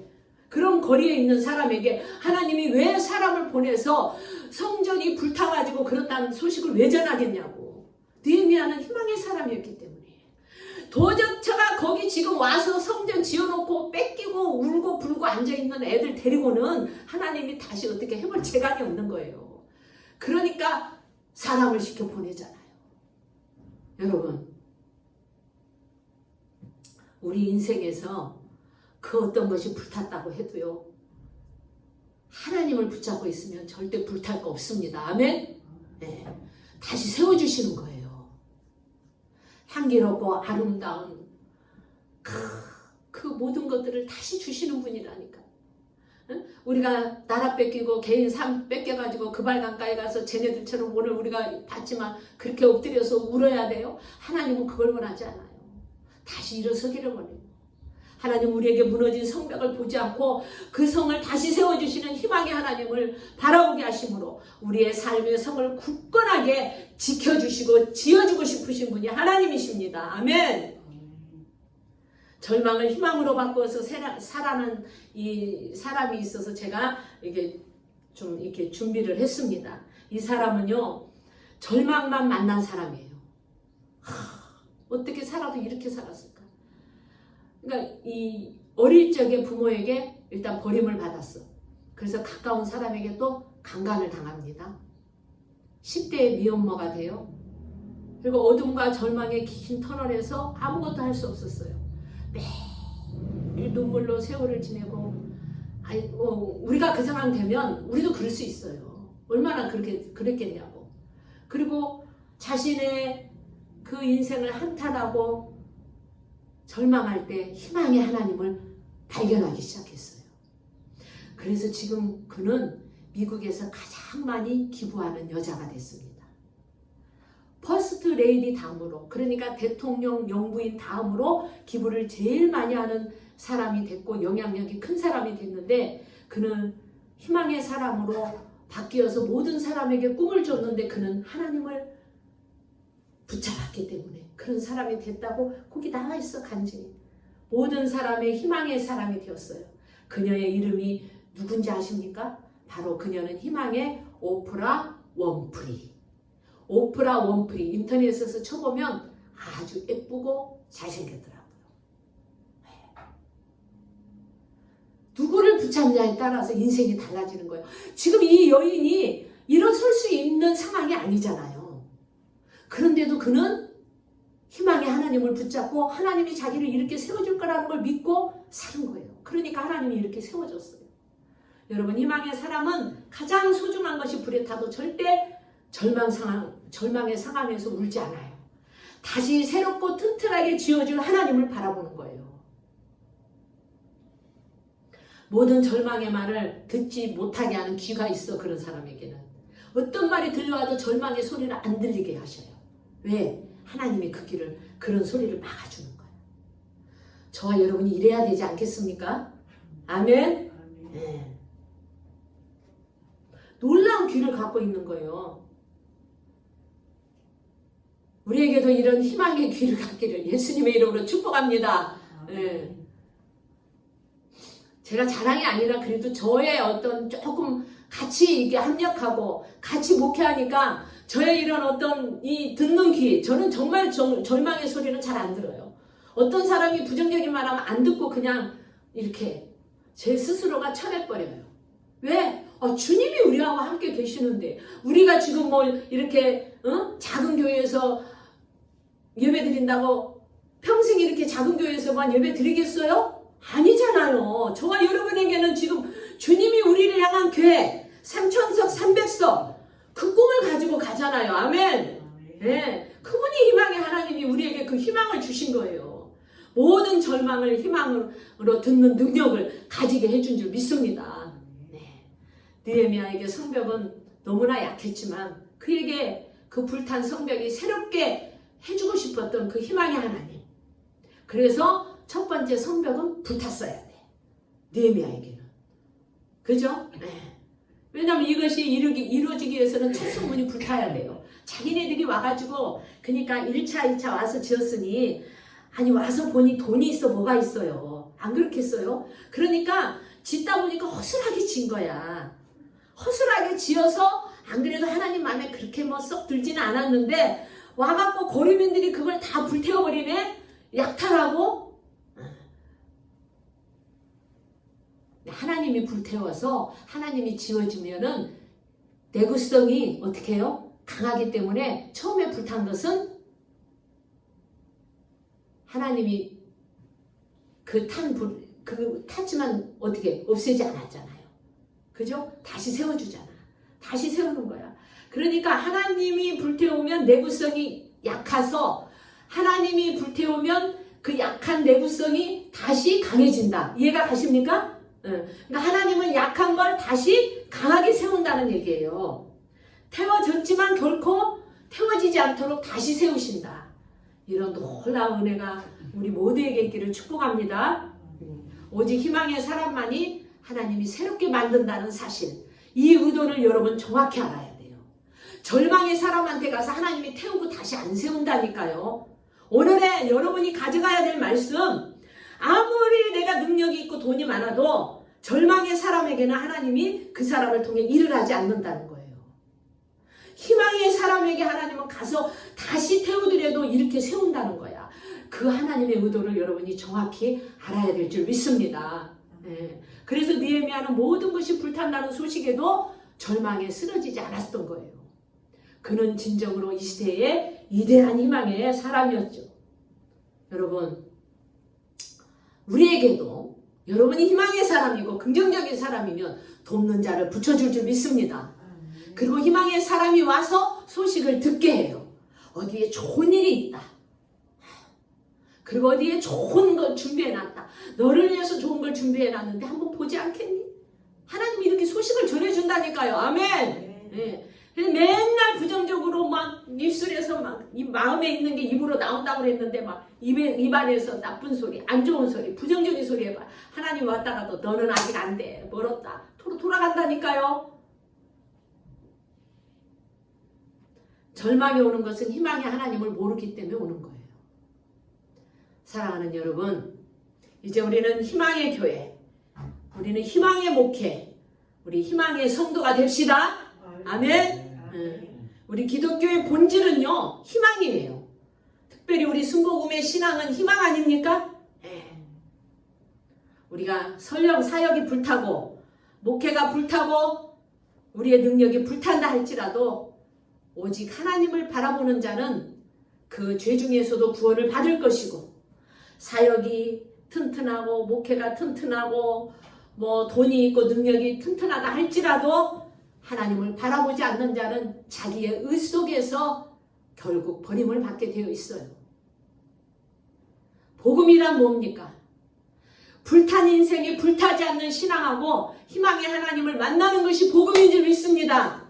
그런 거리에 있는 사람에게 하나님이 왜 사람을 보내서 성전이 불타가지고 그렇다는 소식을 왜 전하겠냐고. 느헤미야는 희망의 사람이었기 때문에. 도적처가 거기 지금 와서 성전 지어놓고 뺏기고 울고 불고 앉아있는 애들 데리고는 하나님이 다시 어떻게 해볼 재간이 없는 거예요. 그러니까 사람을 시켜 보내잖아요. 여러분, 우리 인생에서 그 어떤 것이 불탔다고 해도요, 하나님을 붙잡고 있으면 절대 불탈 거 없습니다. 아멘? 네. 다시 세워주시는 거예요. 향기롭고 아름다운 그 모든 것들을 다시 주시는 분이라니까. 응? 우리가 나라 뺏기고 개인 삶 뺏겨가지고 그발 강가에 가서 쟤네들처럼 오늘 우리가 봤지만 그렇게 엎드려서 울어야 돼요? 하나님은 그걸 원하지 않아요. 다시 일어서기를 원해요. 하나님 우리에게 무너진 성벽을 보지 않고 그 성을 다시 세워주시는 희망의 하나님을 바라보게 하심으로 우리의 삶의 성을 굳건하게 지켜주시고 지어주고 싶으신 분이 하나님이십니다. 아멘. 절망을 희망으로 바꿔서 살아가는 이 사람이 있어서 제가 이게 좀 이렇게 준비를 했습니다. 이 사람은요, 절망만 만난 사람이에요. 어떻게 살아도 이렇게 살았을까? 그러니까 이 어릴 적에 부모에게 일단 버림을 받았어. 그래서 가까운 사람에게 또 강간을 당합니다. 10대의 미혼모가 돼요. 그리고 어둠과 절망의 긴 터널에서 아무것도 할 수 없었어요. 매일 눈물로 세월을 지내고, 우리가 그 상황 되면 우리도 그럴 수 있어요. 얼마나 그랬겠냐고. 그리고 자신의 그 인생을 한탄하고 절망할 때 희망의 하나님을 발견하기 시작했어요. 그래서 지금 그는 미국에서 가장 많이 기부하는 여자가 됐습니다. 퍼스트 레이디 다음으로, 그러니까 대통령 영부인 다음으로 기부를 제일 많이 하는 사람이 됐고 영향력이 큰 사람이 됐는데, 그는 희망의 사람으로 바뀌어서 모든 사람에게 꿈을 줬는데 그는 하나님을 붙잡았기 때문에 그런 사람이 됐다고 거기 나와 있어. 간증이. 모든 사람의 희망의 사람이 되었어요. 그녀의 이름이 누군지 아십니까? 바로 그녀는 희망의 오프라 윈프리. 오프라 윈프리. 인터넷에서 쳐보면 아주 예쁘고 잘생겼더라고요. 누구를 붙잡냐에 따라서 인생이 달라지는 거예요. 지금 이 여인이 일어설 수 있는 상황이 아니잖아요. 그런데도 그는 희망의 하나님을 붙잡고 하나님이 자기를 이렇게 세워줄 거라는 걸 믿고 사는 거예요. 그러니까 하나님이 이렇게 세워줬어요. 여러분, 희망의 사람은 가장 소중한 것이 불에 타도 절대 절망의 상황에서 울지 않아요. 다시 새롭고 튼튼하게 지어줄 하나님을 바라보는 거예요. 모든 절망의 말을 듣지 못하게 하는 귀가 있어. 그런 사람에게는 어떤 말이 들려와도 절망의 소리를 안 들리게 하셔요. 왜? 하나님이 그 길을, 그런 소리를 막아주는 거예요. 저와 여러분이 이래야 되지 않겠습니까? 아멘? 네. 놀라운 귀를 갖고 있는 거예요. 우리에게도 이런 희망의 귀를 갖기를 예수님의 이름으로 축복합니다. 네. 제가 자랑이 아니라 그래도 저의 어떤 조금 같이 이게 합력하고 같이 목회하니까 저의 이런 어떤 이 듣는 귀, 저는 정말 절망의 소리는 잘 안 들어요. 어떤 사람이 부정적인 말 하면 안 듣고 그냥 이렇게 제 스스로가 쳐내버려요. 왜? 주님이 우리하고 함께 계시는데 우리가 지금 뭐 이렇게 작은 교회에서 예배 드린다고 평생 이렇게 작은 교회에서만 예배 드리겠어요? 아니잖아요. 저와 여러분에게는 지금 주님이 우리를 향한 교회 3,000석 300석 그 꿈을 가지고 가잖아요. 아멘. 네. 그분이 희망의 하나님이 우리에게 그 희망을 주신 거예요. 모든 절망을 희망으로 듣는 능력을 가지게 해준 줄 믿습니다. 네. 느헤미야에게 성벽은 너무나 약했지만 그에게 그 불탄 성벽이 새롭게 해주고 싶었던 그 희망의 하나님. 그래서 첫 번째 성벽은 불탔어야 돼. 느헤미야에게는. 그죠? 네. 왜냐하면 이것이 이루어지기 위해서는 첫 성문이 불타야 돼요. 자기네들이 와가지고 그러니까 1차, 2차 와서 지었으니 아니 와서 보니 돈이 있어 뭐가 있어요. 안 그렇겠어요? 그러니까 짓다 보니까 허술하게 진 거야. 허술하게 지어서 안 그래도 하나님 마음에 그렇게 뭐 썩 들지는 않았는데 와갖고 거류민들이 그걸 다 불태워버리네? 약탈하고? 하나님이 불태워서 하나님이 지어주면은 내구성이 어떻게 해요? 강하기 때문에 처음에 불탄 것은 하나님이 탔지만 어떻게 없애지 않았잖아요. 그죠? 다시 세워주잖아. 다시 세우는 거야. 그러니까 하나님이 불태우면 내구성이 약해서 하나님이 불태우면 그 약한 내구성이 다시 강해진다. 이해가 가십니까? 그러니까 하나님은 약한 걸 다시 강하게 세운다는 얘기예요. 태워졌지만 결코 태워지지 않도록 다시 세우신다. 이런 놀라운 은혜가 우리 모두에게 있기를 축복합니다. 오직 희망의 사람만이 하나님이 새롭게 만든다는 사실, 이 의도를 여러분 정확히 알아야 돼요. 절망의 사람한테 가서 하나님이 태우고 다시 안 세운다니까요. 오늘의 여러분이 가져가야 될 말씀, 아무리 내가 능력이 있고 돈이 많아도 절망의 사람에게는 하나님이 그 사람을 통해 일을 하지 않는다는 거예요. 희망의 사람에게 하나님은 가서 다시 태우더라도 이렇게 세운다는 거야. 그 하나님의 의도를 여러분이 정확히 알아야 될 줄 믿습니다. 네. 그래서 느헤미야는 모든 것이 불탄다는 소식에도 절망에 쓰러지지 않았던 거예요. 그는 진정으로 이 시대의 위대한 희망의 사람이었죠. 여러분, 우리에게도 여러분이 희망의 사람이고 긍정적인 사람이면 돕는 자를 붙여줄 줄 믿습니다. 그리고 희망의 사람이 와서 소식을 듣게 해요. 어디에 좋은 일이 있다. 그리고 어디에 좋은 걸 준비해놨다. 너를 위해서 좋은 걸 준비해놨는데 한번 보지 않겠니? 하나님이 이렇게 소식을 전해준다니까요. 아멘. 네. 맨날 부정적으로 막 입술에서 막 이 마음에 있는 게 입으로 나온다고 그랬는데 막 입안에서 나쁜 소리, 안 좋은 소리, 부정적인 소리 해봐. 하나님 왔다가도 너는 아직 안 돼. 멀었다. 돌아간다니까요. 절망이 오는 것은 희망의 하나님을 모르기 때문에 오는 거예요. 사랑하는 여러분, 이제 우리는 희망의 교회, 우리는 희망의 목회, 우리 희망의 성도가 됩시다. 아멘. 우리 기독교의 본질은요, 희망이에요. 특별히 우리 순복음의 신앙은 희망 아닙니까? 우리가 설령 사역이 불타고 목회가 불타고 우리의 능력이 불탄다 할지라도 오직 하나님을 바라보는 자는 그 죄 중에서도 구원을 받을 것이고, 사역이 튼튼하고 목회가 튼튼하고 뭐 돈이 있고 능력이 튼튼하다 할지라도 하나님을 바라보지 않는 자는 자기의 의 속에서 결국 버림을 받게 되어 있어요. 복음이란 뭡니까? 불탄 인생이 불타지 않는 신앙하고 희망의 하나님을 만나는 것이 복음인 줄 믿습니다.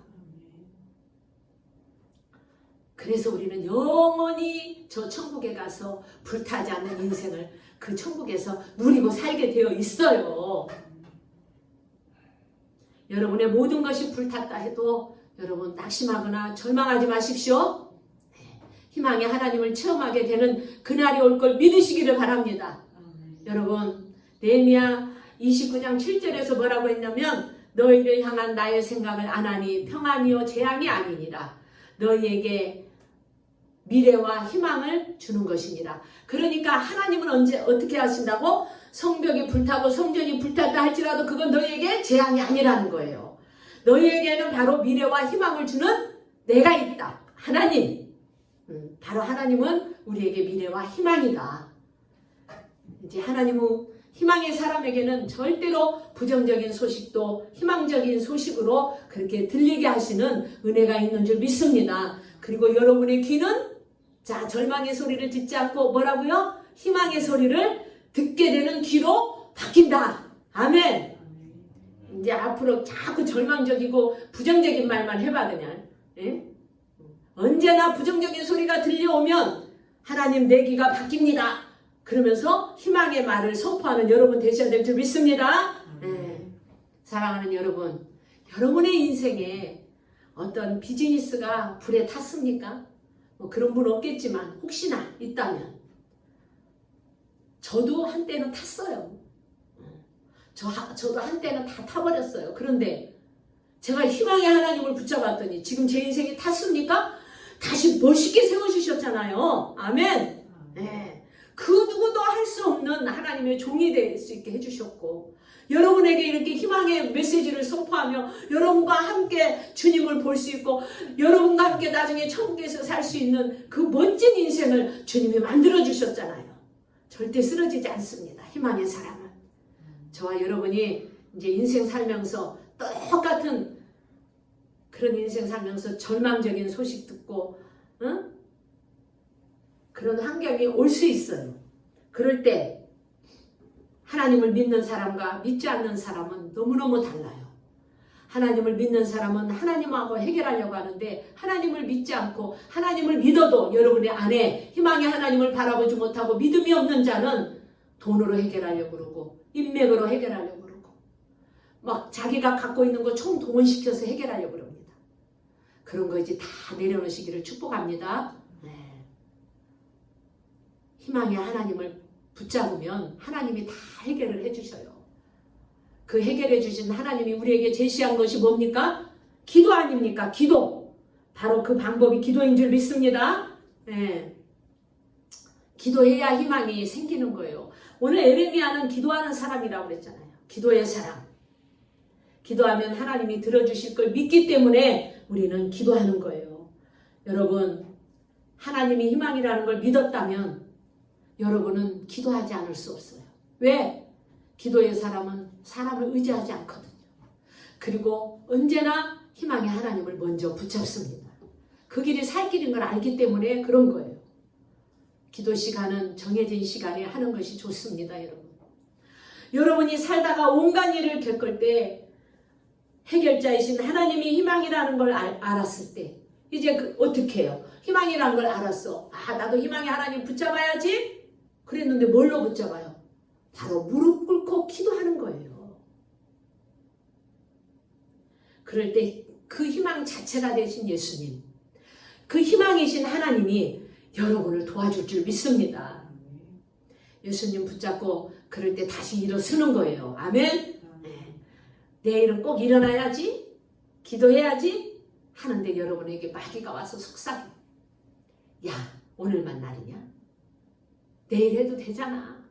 그래서 우리는 영원히 저 천국에 가서 불타지 않는 인생을 그 천국에서 누리고 살게 되어 있어요. 여러분의 모든 것이 불탔다 해도 여러분 낙심하거나 절망하지 마십시오. 희망의 하나님을 체험하게 되는 그날이 올 걸 믿으시기를 바랍니다. 여러분, 느헤미야 29장 7절에서 뭐라고 했냐면 너희를 향한 나의 생각을 안 하니 평안이요 재앙이 아니니라. 너희에게 미래와 희망을 주는 것이니라. 그러니까 하나님은 언제 어떻게 하신다고? 성벽이 불타고 성전이 불탔다 할지라도 그건 너희에게 재앙이 아니라는 거예요. 너희에게는 바로 미래와 희망을 주는 내가 있다. 하나님. 바로 하나님은 우리에게 미래와 희망이다. 이제 하나님은 희망의 사람에게는 절대로 부정적인 소식도 희망적인 소식으로 그렇게 들리게 하시는 은혜가 있는 줄 믿습니다. 그리고 여러분의 귀는 자, 절망의 소리를 듣지 않고 뭐라고요? 희망의 소리를 듣게 되는 귀로 바뀐다. 아멘. 이제 앞으로 자꾸 절망적이고 부정적인 말만 해봐 그냥. 예? 언제나 부정적인 소리가 들려오면 하나님 내 귀가 바뀝니다. 그러면서 희망의 말을 선포하는 여러분 되셔야 될 줄 믿습니다. 예. 사랑하는 여러분, 여러분의 인생에 어떤 비즈니스가 불에 탔습니까? 뭐 그런 분 없겠지만 혹시나 있다면 저도 한때는 탔어요. 저도 한때는 다 타버렸어요. 그런데 제가 희망의 하나님을 붙잡았더니 지금 제 인생이 탔습니까? 다시 멋있게 세워주셨잖아요. 아멘. 네. 그 누구도 할 수 없는 하나님의 종이 될 수 있게 해주셨고 여러분에게 이렇게 희망의 메시지를 선포하며 여러분과 함께 주님을 볼 수 있고 여러분과 함께 나중에 천국에서 살 수 있는 그 멋진 인생을 주님이 만들어주셨잖아요. 절대 쓰러지지 않습니다. 희망의 사람은. 저와 여러분이 이제 인생 살면서 똑같은 그런 인생 살면서 절망적인 소식 듣고 그런 환경이 올 수 있어요. 그럴 때 하나님을 믿는 사람과 믿지 않는 사람은 너무너무 달라요. 하나님을 믿는 사람은 하나님하고 해결하려고 하는데 하나님을 믿지 않고 하나님을 믿어도 여러분의 안에 희망의 하나님을 바라보지 못하고 믿음이 없는 자는 돈으로 해결하려고 그러고 인맥으로 해결하려고 그러고 막 자기가 갖고 있는 거 총동원시켜서 해결하려고 그럽니다. 그런 거 이제 다 내려놓으시기를 축복합니다. 네. 희망의 하나님을 붙잡으면 하나님이 다 해결을 해주셔요. 그 해결해 주신 하나님이 우리에게 제시한 것이 뭡니까? 기도 아닙니까? 기도. 바로 그 방법이 기도인 줄 믿습니다. 네. 기도해야 희망이 생기는 거예요. 오늘 에레미야는 기도하는 사람이라고 그랬잖아요. 기도의 사람. 기도하면 하나님이 들어주실 걸 믿기 때문에 우리는 기도하는 거예요. 여러분, 하나님이 희망이라는 걸 믿었다면 여러분은 기도하지 않을 수 없어요. 왜? 기도의 사람은 사람을 의지하지 않거든요. 그리고 언제나 희망의 하나님을 먼저 붙잡습니다. 그 길이 살 길인 걸 알기 때문에 그런 거예요. 기도 시간은 정해진 시간에 하는 것이 좋습니다, 여러분. 여러분이 살다가 온갖 일을 겪을 때 해결자이신 하나님이 희망이라는 걸 알았을 때 이제 어떻게 해요? 희망이라는 걸 알았어. 아, 나도 희망의 하나님 붙잡아야지. 그랬는데 뭘로 붙잡아요? 바로 무릎 꿇고 기도하는 거예요. 그럴 때 그 희망 자체가 되신 예수님, 그 희망이신 하나님이 여러분을 도와줄 줄 믿습니다. 예수님 붙잡고 그럴 때 다시 일어서는 거예요. 아멘. 네. 내일은 꼭 일어나야지, 기도해야지 하는데 여러분에게 마귀가 와서 속삭여. 야, 오늘만 날이냐? 내일 해도 되잖아.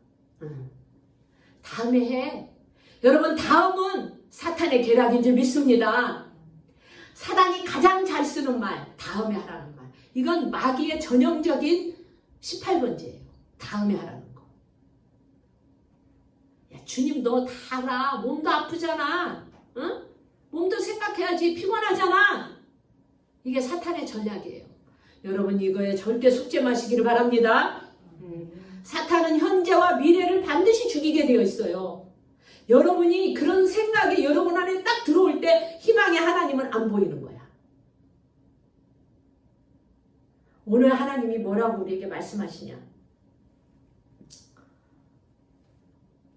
다음에 해. 여러분, 다음은 사탄의 계략인 줄 믿습니다. 사단이 가장 잘 쓰는 말, 다음에 하라는 말. 이건 마귀의 전형적인 18번째예요. 다음에 하라는 거. 야, 주님 너 다 알아. 몸도 아프잖아. 응? 몸도 생각해야지. 피곤하잖아. 이게 사탄의 전략이에요. 여러분 이거에 절대 속지 마시기를 바랍니다. 사탄은 현재와 미래를 반드시 죽이게 되어 있어요. 여러분이 그런 생각이 여러분 안에 딱 들어올 때 희망의 하나님은 안 보이는 거야. 오늘 하나님이 뭐라고 우리에게 말씀하시냐?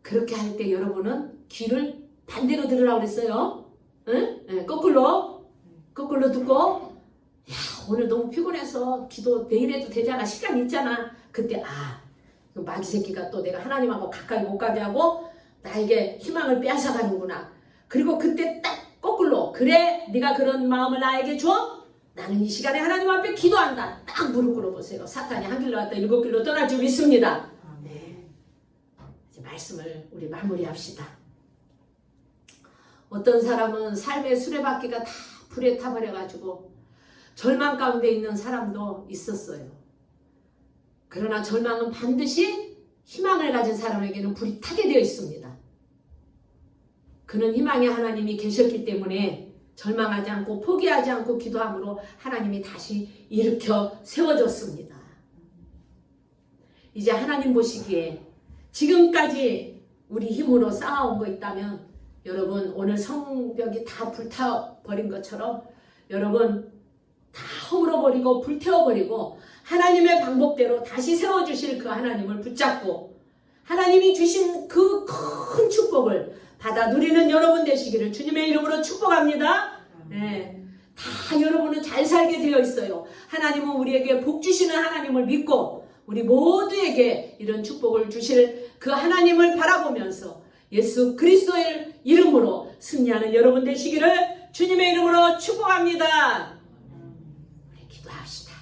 그렇게 할 때 여러분은 귀를 반대로 들으라고 그랬어요. 응? 네, 거꾸로 듣고 야, 오늘 너무 피곤해서 기도 내일 해도 되잖아. 시간 있잖아. 그때 그 마귀 새끼가 또 내가 하나님하고 가까이 못 가게 하고 나에게 희망을 빼앗아가는구나. 그리고 그때 딱 거꾸로 그래 네가 그런 마음을 나에게 줘? 나는 이 시간에 하나님 앞에 기도한다. 딱 무릎 꿇어보세요. 사탄이 한 길로 갔다 7길로 떠날 줄 믿습니다. 네. 이제 말씀을 우리 마무리합시다. 어떤 사람은 삶의 수레바퀴가 다 불에 타버려가지고 절망 가운데 있는 사람도 있었어요. 그러나 절망은 반드시 희망을 가진 사람에게는 불이 타게 되어 있습니다. 그는 희망의 하나님이 계셨기 때문에 절망하지 않고 포기하지 않고 기도함으로 하나님이 다시 일으켜 세워졌습니다. 이제 하나님 보시기에 지금까지 우리 힘으로 쌓아온 거 있다면 여러분 오늘 성벽이 다 불타버린 것처럼 여러분 다 허물어버리고 불태워버리고 하나님의 방법대로 다시 세워주실 그 하나님을 붙잡고 하나님이 주신 그 큰 축복을 받아 누리는 여러분 되시기를 주님의 이름으로 축복합니다. 네. 다 여러분은 잘 살게 되어 있어요. 하나님은 우리에게 복 주시는 하나님을 믿고 우리 모두에게 이런 축복을 주실 그 하나님을 바라보면서 예수 그리스도의 이름으로 승리하는 여러분 되시기를 주님의 이름으로 축복합니다. 우리 기도합시다.